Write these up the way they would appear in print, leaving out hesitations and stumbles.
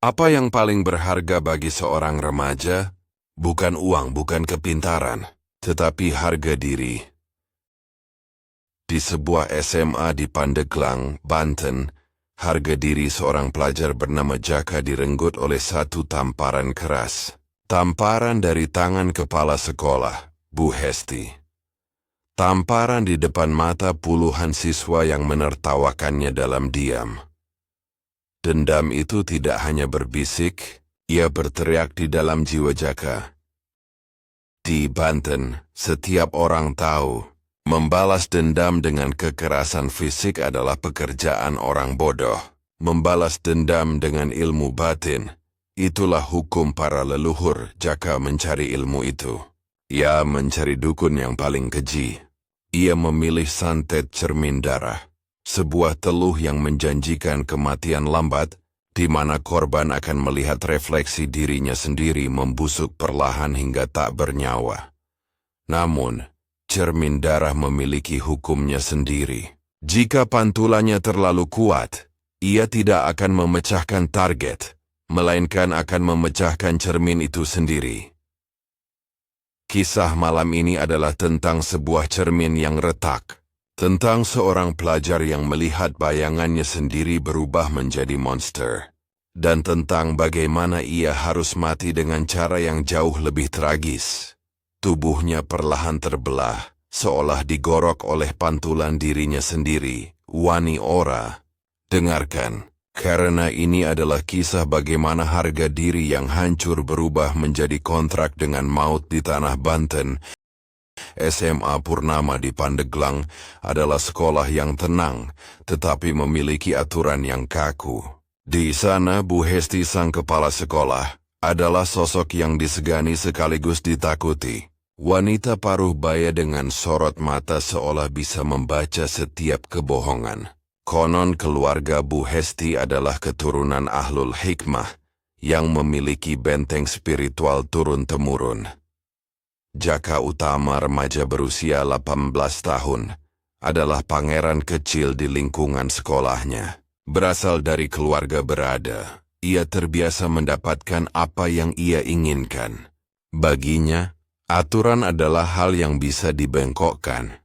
Apa yang paling berharga bagi seorang remaja? Bukan uang, bukan kepintaran, tetapi harga diri. Di sebuah SMA di Pandeglang, Banten, harga diri seorang pelajar bernama Jaka direnggut oleh satu tamparan keras. Tamparan dari tangan kepala sekolah, Bu Hesti. Tamparan di depan mata puluhan siswa yang menertawakannya dalam diam. Dendam itu tidak hanya berbisik, ia berteriak di dalam jiwa Jaka. Di Banten, setiap orang tahu, membalas dendam dengan kekerasan fisik adalah pekerjaan orang bodoh. Membalas dendam dengan ilmu batin, itulah hukum para leluhur. Jaka mencari ilmu itu. Ia mencari dukun yang paling keji. Ia memilih santet cermin darah. Sebuah teluh yang menjanjikan kematian lambat, di mana korban akan melihat refleksi dirinya sendiri membusuk perlahan hingga tak bernyawa. Namun, cermin darah memiliki hukumnya sendiri. Jika pantulannya terlalu kuat, ia tidak akan memecahkan target, melainkan akan memecahkan cermin itu sendiri. Kisah malam ini adalah tentang sebuah cermin yang retak. Tentang seorang pelajar yang melihat bayangannya sendiri berubah menjadi monster. Dan tentang bagaimana ia harus mati dengan cara yang jauh lebih tragis. Tubuhnya perlahan terbelah, seolah digorok oleh pantulan dirinya sendiri. Wani ora. Dengarkan, karena ini adalah kisah bagaimana harga diri yang hancur berubah menjadi kontrak dengan maut di tanah Banten. SMA Purnama di Pandeglang adalah sekolah yang tenang, tetapi memiliki aturan yang kaku. Di sana Bu Hesti sang kepala sekolah adalah sosok yang disegani sekaligus ditakuti. Wanita paruh baya dengan sorot mata seolah bisa membaca setiap kebohongan. Konon keluarga Bu Hesti adalah keturunan ahlul hikmah yang memiliki benteng spiritual turun-temurun. Jaka Utama, remaja berusia 18 tahun, adalah pangeran kecil di lingkungan sekolahnya. Berasal dari keluarga berada, ia terbiasa mendapatkan apa yang ia inginkan. Baginya, aturan adalah hal yang bisa dibengkokkan.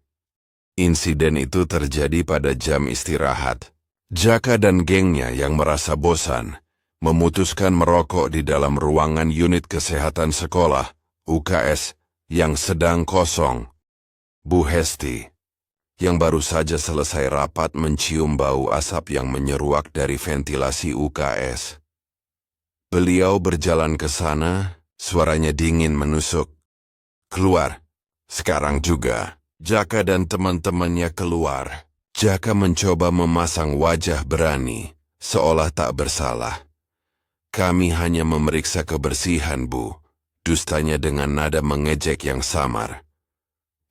Insiden itu terjadi pada jam istirahat. Jaka dan gengnya yang merasa bosan, memutuskan merokok di dalam ruangan unit kesehatan sekolah, UKS, yang sedang kosong. Bu Hesti, yang baru saja selesai rapat, mencium bau asap yang menyeruak dari ventilasi UKS. Beliau berjalan ke sana, suaranya dingin menusuk. Keluar, sekarang juga. Jaka dan teman-temannya keluar. Jaka mencoba memasang wajah berani, seolah tak bersalah. Kami hanya memeriksa kebersihan, Bu. Dustanya dengan nada mengejek yang samar.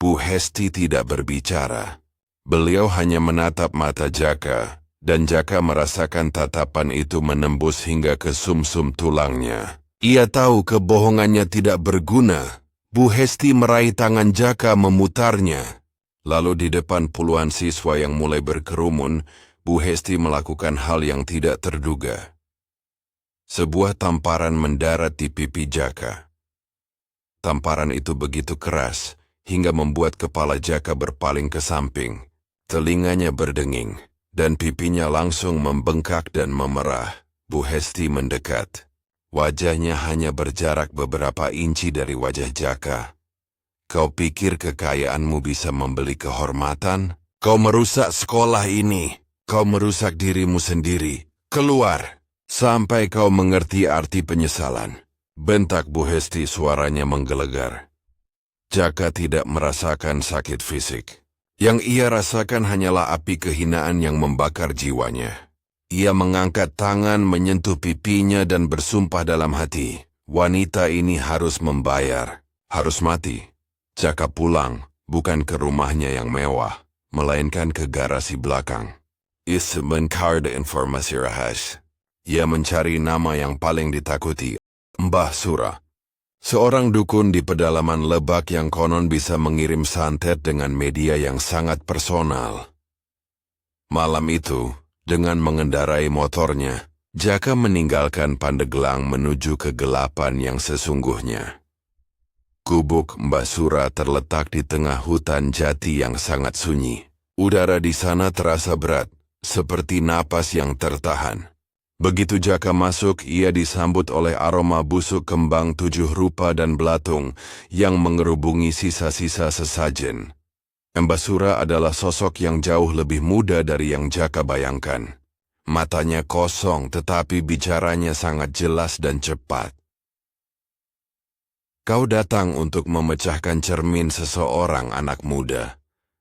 Bu Hesti tidak berbicara. Beliau hanya menatap mata Jaka, dan Jaka merasakan tatapan itu menembus hingga ke sumsum tulangnya. Ia tahu kebohongannya tidak berguna. Bu Hesti meraih tangan Jaka memutarnya. Lalu di depan puluhan siswa yang mulai berkerumun, Bu Hesti melakukan hal yang tidak terduga. Sebuah tamparan mendarat di pipi Jaka. Tamparan itu begitu keras, hingga membuat kepala Jaka berpaling ke samping. Telinganya berdenging, dan pipinya langsung membengkak dan memerah. Bu Hesti mendekat. Wajahnya hanya berjarak beberapa inci dari wajah Jaka. Kau pikir kekayaanmu bisa membeli kehormatan? Kau merusak sekolah ini. Kau merusak dirimu sendiri. Keluar, sampai kau mengerti arti penyesalan. Bentak Bu Hesti, suaranya menggelegar. Jaka tidak merasakan sakit fisik. Yang ia rasakan hanyalah api kehinaan yang membakar jiwanya. Ia mengangkat tangan menyentuh pipinya dan bersumpah dalam hati, wanita ini harus membayar, harus mati. Jaka pulang, bukan ke rumahnya yang mewah, melainkan ke garasi belakang. Ia mencari informasi rahasia. Ia mencari nama yang paling ditakuti, Mbah Sura. Seorang dukun di pedalaman Lebak yang konon bisa mengirim santet dengan media yang sangat personal. Malam itu, dengan mengendarai motornya, Jaka meninggalkan Pandeglang menuju kegelapan yang sesungguhnya. Gubuk Mbah Sura terletak di tengah hutan jati yang sangat sunyi. Udara di sana terasa berat, seperti napas yang tertahan. Begitu Jaka masuk, ia disambut oleh aroma busuk kembang 7 rupa dan belatung yang mengerubungi sisa-sisa sesajen. Mbah Sura adalah sosok yang jauh lebih muda dari yang Jaka bayangkan. Matanya kosong tetapi bicaranya sangat jelas dan cepat. Kau datang untuk memecahkan cermin seseorang anak muda.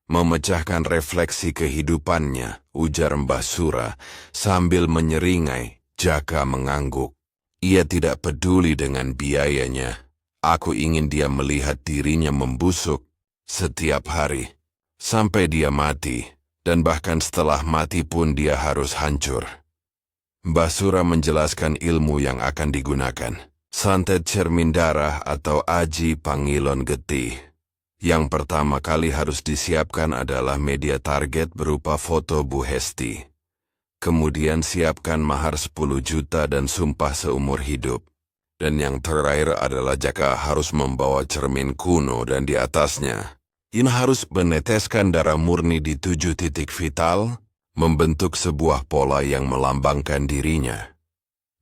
Memecahkan refleksi kehidupannya, ujar Mbah Sura sambil menyeringai. Jaka mengangguk. Ia tidak peduli dengan biayanya. Aku ingin dia melihat dirinya membusuk setiap hari. Sampai dia mati, dan bahkan setelah mati pun dia harus hancur. Mbah Sura menjelaskan ilmu yang akan digunakan. Santet cermin darah atau aji pangilon getih. Yang pertama kali harus disiapkan adalah media target berupa foto Bu Hesti. Kemudian siapkan mahar 10 juta dan sumpah seumur hidup. Dan yang terakhir adalah Jaka harus membawa cermin kuno dan di atasnya ini harus meneteskan darah murni di 7 titik vital, membentuk sebuah pola yang melambangkan dirinya.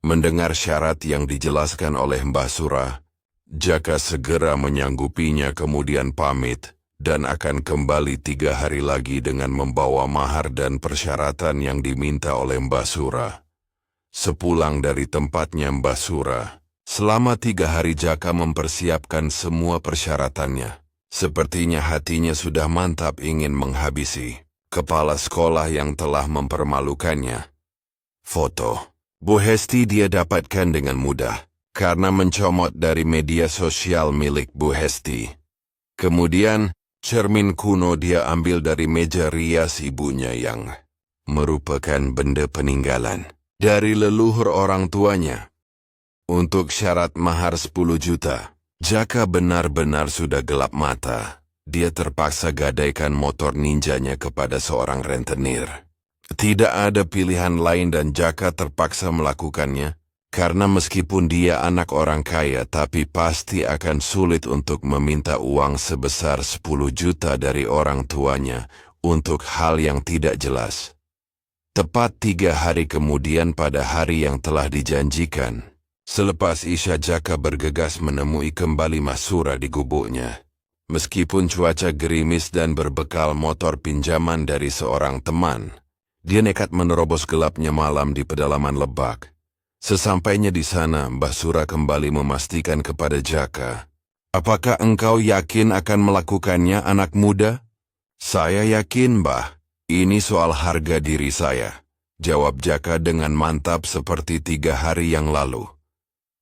Mendengar syarat yang dijelaskan oleh Mbah Sura, Jaka segera menyanggupinya kemudian pamit dan akan kembali 3 hari lagi dengan membawa mahar dan persyaratan yang diminta oleh Mbah Sura. Sepulang dari tempatnya Mbah Sura, selama 3 hari Jaka mempersiapkan semua persyaratannya. Sepertinya hatinya sudah mantap ingin menghabisi kepala sekolah yang telah mempermalukannya. Foto Bu Hesti dia dapatkan dengan mudah, karena mencomot dari media sosial milik Bu Hesti. Kemudian, cermin kuno dia ambil dari meja rias ibunya yang merupakan benda peninggalan dari leluhur orang tuanya. Untuk syarat mahar 10 juta, Jaka benar-benar sudah gelap mata. Dia terpaksa gadaikan motor ninjanya kepada seorang rentenir. Tidak ada pilihan lain dan Jaka terpaksa melakukannya, karena meskipun dia anak orang kaya tapi pasti akan sulit untuk meminta uang sebesar 10 juta dari orang tuanya untuk hal yang tidak jelas. Tepat 3 hari kemudian pada hari yang telah dijanjikan, selepas Isya Jaka bergegas menemui kembali Mbah Sura di gubuknya. Meskipun cuaca gerimis dan berbekal motor pinjaman dari seorang teman, dia nekat menerobos gelapnya malam di pedalaman Lebak. Sesampainya di sana, Mbah Sura kembali memastikan kepada Jaka, "Apakah engkau yakin akan melakukannya, anak muda?" "Saya yakin, Mbah. Ini soal harga diri saya," jawab Jaka dengan mantap seperti 3 hari yang lalu.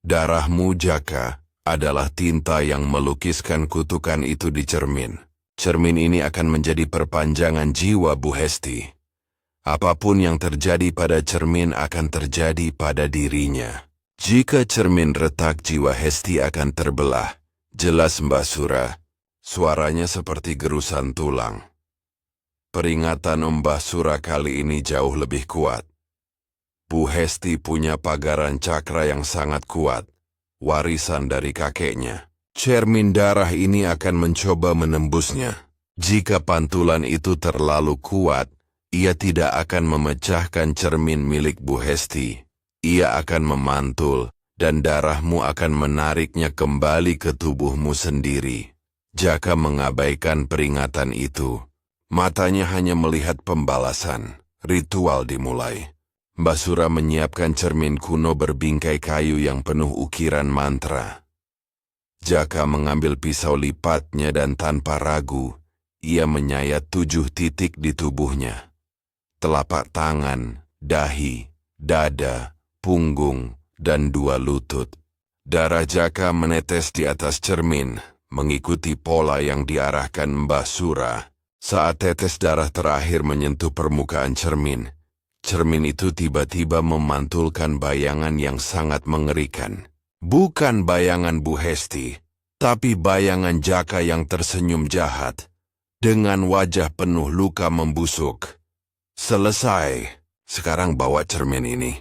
"Darahmu, Jaka, adalah tinta yang melukiskan kutukan itu di cermin. Cermin ini akan menjadi perpanjangan jiwa Bu Hesti. Apapun yang terjadi pada cermin akan terjadi pada dirinya. Jika cermin retak, jiwa Hesti akan terbelah," jelas Mbah Sura. Suaranya seperti gerusan tulang. Peringatan Mbah Sura kali ini jauh lebih kuat. Bu Hesti punya pagaran cakra yang sangat kuat, warisan dari kakeknya. Cermin darah ini akan mencoba menembusnya. Jika pantulan itu terlalu kuat, ia tidak akan memecahkan cermin milik Bu Hesti. Ia akan memantul, dan darahmu akan menariknya kembali ke tubuhmu sendiri. Jaka mengabaikan peringatan itu. Matanya hanya melihat pembalasan. Ritual dimulai. Mbah Sura menyiapkan cermin kuno berbingkai kayu yang penuh ukiran mantra. Jaka mengambil pisau lipatnya dan tanpa ragu, ia menyayat 7 titik di tubuhnya. Telapak tangan, dahi, dada, punggung, dan 2 lutut. Darah Jaka menetes di atas cermin, mengikuti pola yang diarahkan Mbah Sura. Saat tetes darah terakhir menyentuh permukaan cermin, cermin itu tiba-tiba memantulkan bayangan yang sangat mengerikan. Bukan bayangan Bu Hesti, tapi bayangan Jaka yang tersenyum jahat, dengan wajah penuh luka membusuk. "Selesai. Sekarang bawa cermin ini.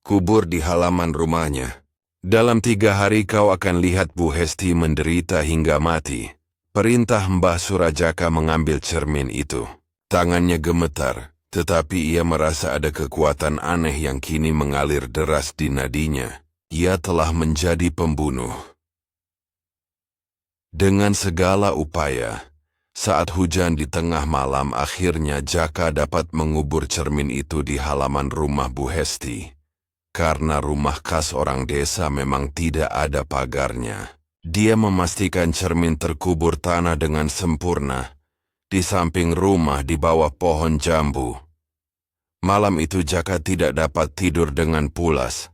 kubur di halaman rumahnya. Dalam 3 hari kau akan lihat Bu Hesti menderita hingga mati. Perintah Mbah Surajaka mengambil cermin itu. Tangannya gemetar, tetapi ia merasa ada kekuatan aneh yang kini mengalir deras di nadinya. Ia telah menjadi pembunuh. Dengan segala upaya, saat hujan di tengah malam akhirnya Jaka dapat mengubur cermin itu di halaman rumah Bu Hesti. Karena rumah khas orang desa memang tidak ada pagarnya. Dia memastikan cermin terkubur tanah dengan sempurna, di samping rumah di bawah pohon jambu. Malam itu Jaka tidak dapat tidur dengan pulas.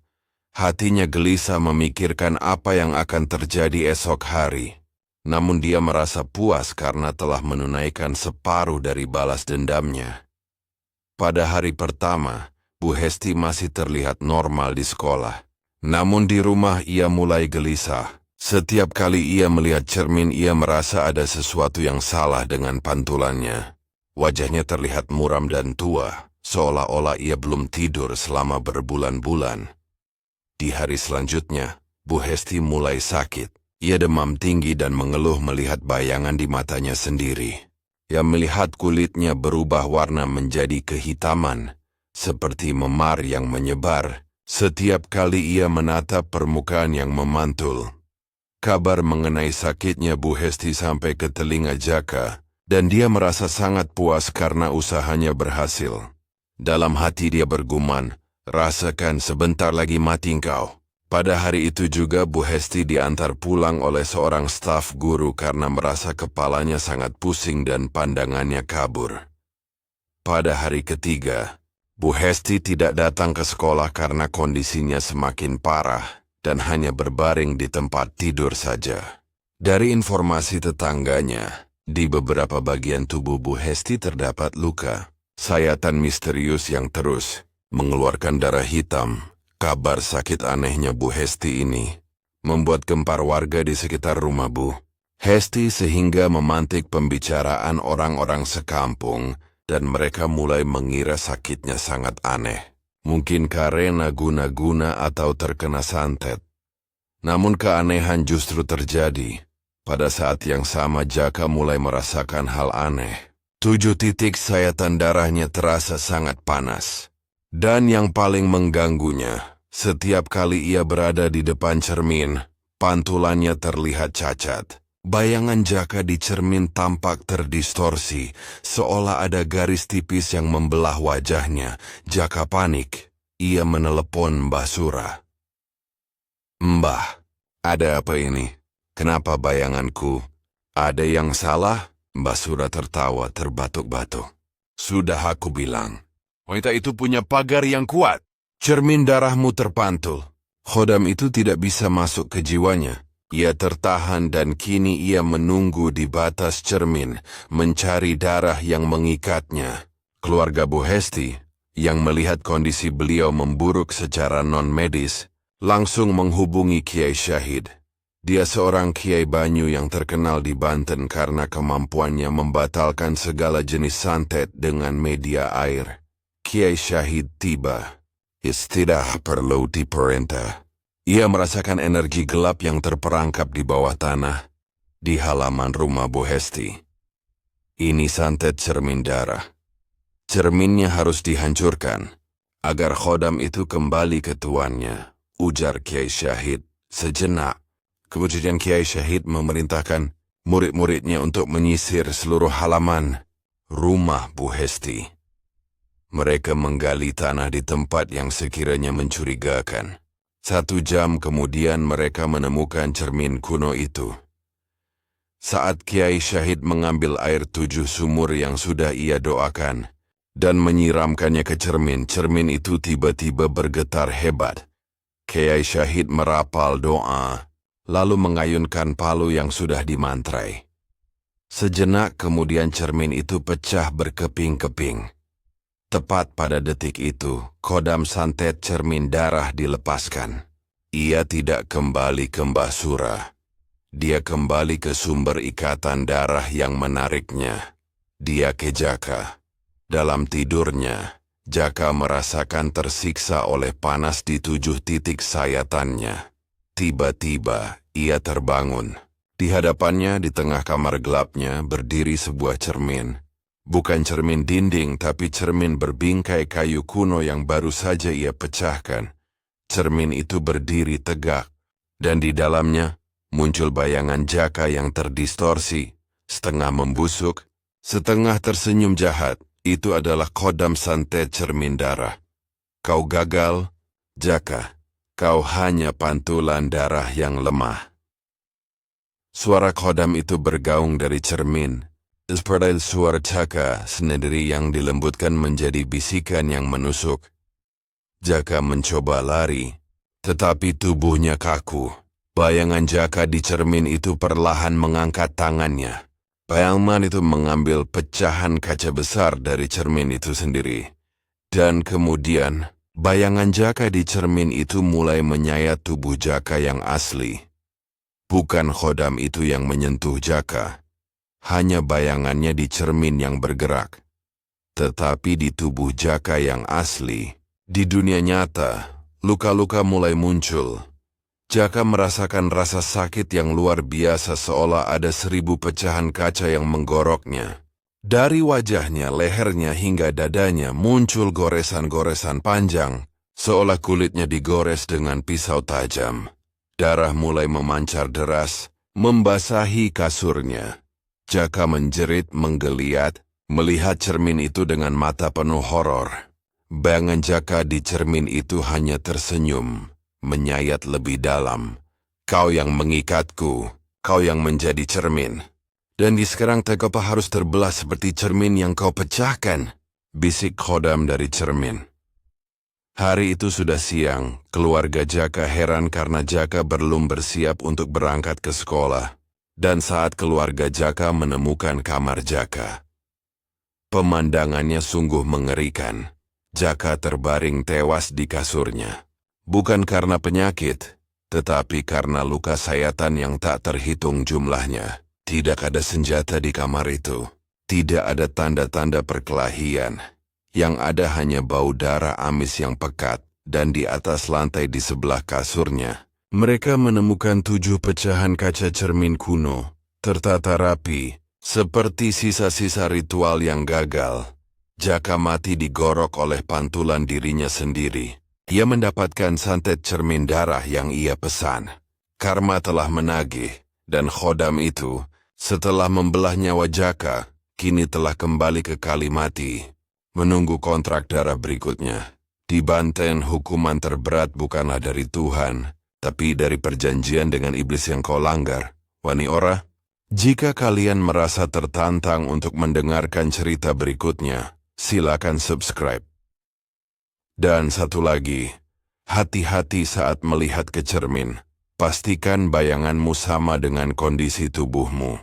Hatinya gelisah memikirkan apa yang akan terjadi esok hari. Namun dia merasa puas karena telah menunaikan separuh dari balas dendamnya. Pada hari pertama, Bu Hesti masih terlihat normal di sekolah. Namun di rumah ia mulai gelisah. Setiap kali ia melihat cermin ia merasa ada sesuatu yang salah dengan pantulannya. Wajahnya terlihat muram dan tua, seolah-olah ia belum tidur selama berbulan-bulan. Di hari selanjutnya, Bu Hesti mulai sakit. Ia demam tinggi dan mengeluh melihat bayangan di matanya sendiri. Ia melihat kulitnya berubah warna menjadi kehitaman, seperti memar yang menyebar. Setiap kali ia menatap permukaan yang memantul. Kabar mengenai sakitnya Bu Hesti sampai ke telinga Jaka, dan dia merasa sangat puas karena usahanya berhasil. Dalam hati dia bergumam, rasakan sebentar lagi mati engkau. Pada hari itu juga Bu Hesti diantar pulang oleh seorang staf guru karena merasa kepalanya sangat pusing dan pandangannya kabur. Pada hari ketiga, Bu Hesti tidak datang ke sekolah karena kondisinya semakin parah dan hanya berbaring di tempat tidur saja. Dari informasi tetangganya, di beberapa bagian tubuh Bu Hesti terdapat luka, sayatan misterius yang terus mengeluarkan darah hitam. Kabar sakit anehnya Bu Hesti ini membuat gempar warga di sekitar rumah Bu Hesti sehingga memantik pembicaraan orang-orang sekampung dan mereka mulai mengira sakitnya sangat aneh. Mungkin karena guna-guna atau terkena santet. Namun keanehan justru terjadi. Pada saat yang sama Jaka mulai merasakan hal aneh. 7 titik sayatan darahnya terasa sangat panas. Dan yang paling mengganggunya, setiap kali ia berada di depan cermin, pantulannya terlihat cacat. Bayangan Jaka di cermin tampak terdistorsi, seolah ada garis tipis yang membelah wajahnya. Jaka panik. Ia menelepon Mbah Sura. "Mbah, ada apa ini? Kenapa bayanganku? Ada yang salah?" Mbah Sura tertawa terbatuk-batuk. "Sudah aku bilang. Wanita itu punya pagar yang kuat. Cermin darahmu terpantul. Khodam itu tidak bisa masuk ke jiwanya. Ia tertahan dan kini ia menunggu di batas cermin, mencari darah yang mengikatnya." Keluarga Bu Hesti, yang melihat kondisi beliau memburuk secara non-medis, langsung menghubungi Kiai Syahid. Dia seorang Kiai Banyu yang terkenal di Banten karena kemampuannya membatalkan segala jenis santet dengan media air. Kiai Syahid tiba. Tidak perlu diperintah. Ia merasakan energi gelap yang terperangkap di bawah tanah, di halaman rumah Bu Hesti. Ini santet cermin darah. Cerminnya harus dihancurkan, agar khodam itu kembali ke tuannya, ujar Kiai Syahid. Sejenak, kemudian Kiai Syahid memerintahkan murid-muridnya untuk menyisir seluruh halaman rumah Bu Hesti. Mereka menggali tanah di tempat yang sekiranya mencurigakan. 1 jam kemudian mereka menemukan cermin kuno itu. Saat Kiai Syahid mengambil air 7 sumur yang sudah ia doakan dan menyiramkannya ke cermin, cermin itu tiba-tiba bergetar hebat. Kiai Syahid merapal doa, lalu mengayunkan palu yang sudah dimantrai. Sejenak kemudian cermin itu pecah berkeping-keping. Tepat pada detik itu, khodam santet cermin darah dilepaskan. Ia tidak kembali ke Mbah Sura. Dia kembali ke sumber ikatan darah yang menariknya. Dia ke Jaka. Dalam tidurnya, Jaka merasakan tersiksa oleh panas di 7 titik sayatannya. Tiba-tiba, ia terbangun. Di hadapannya, di tengah kamar gelapnya, berdiri sebuah cermin. Bukan cermin dinding, tapi cermin berbingkai kayu kuno yang baru saja ia pecahkan. Cermin itu berdiri tegak, dan di dalamnya muncul bayangan Jaka yang terdistorsi, setengah membusuk, setengah tersenyum jahat. Itu adalah kodam santet cermin darah. Kau gagal, Jaka. Kau hanya pantulan darah yang lemah. Suara kodam itu bergaung dari cermin, seperti suara Jaka sendiri yang dilembutkan menjadi bisikan yang menusuk. Jaka mencoba lari, tetapi tubuhnya kaku. Bayangan Jaka di cermin itu perlahan mengangkat tangannya. Bayangan itu mengambil pecahan kaca besar dari cermin itu sendiri. Dan kemudian, bayangan Jaka di cermin itu mulai menyayat tubuh Jaka yang asli. Bukan kodam itu yang menyentuh Jaka. Hanya bayangannya di cermin yang bergerak. Tetapi di tubuh Jaka yang asli, di dunia nyata, luka-luka mulai muncul. Jaka merasakan rasa sakit yang luar biasa seolah ada 1000 pecahan kaca yang menggoroknya. Dari wajahnya, lehernya hingga dadanya muncul goresan-goresan panjang, seolah kulitnya digores dengan pisau tajam. Darah mulai memancar deras, membasahi kasurnya. Jaka menjerit menggeliat, melihat cermin itu dengan mata penuh horor. Bayangan Jaka di cermin itu hanya tersenyum, menyayat lebih dalam. Kau yang mengikatku, kau yang menjadi cermin. Dan di sekarang Tegopa harus terbelah seperti cermin yang kau pecahkan, bisik kodam dari cermin. Hari itu sudah siang, keluarga Jaka heran karena Jaka belum bersiap untuk berangkat ke sekolah. Dan saat keluarga Jaka menemukan kamar Jaka, pemandangannya sungguh mengerikan. Jaka terbaring tewas di kasurnya. Bukan karena penyakit, tetapi karena luka sayatan yang tak terhitung jumlahnya. Tidak ada senjata di kamar itu. Tidak ada tanda-tanda perkelahian. Yang ada hanya bau darah amis yang pekat, dan di atas lantai di sebelah kasurnya, mereka menemukan 7 pecahan kaca cermin kuno, tertata rapi, seperti sisa-sisa ritual yang gagal. Jaka mati digorok oleh pantulan dirinya sendiri. Ia mendapatkan santet cermin darah yang ia pesan. Karma telah menagih, dan kodam itu, setelah membelah nyawa Jaka, kini telah kembali ke Kalimati, menunggu kontrak darah berikutnya. Di Banten, hukuman terberat bukanlah dari Tuhan, tapi dari perjanjian dengan iblis yang kau langgar. Wani ora? Jika kalian merasa tertantang untuk mendengarkan cerita berikutnya, silakan subscribe. Dan satu lagi, hati-hati saat melihat ke cermin. Pastikan bayanganmu sama dengan kondisi tubuhmu.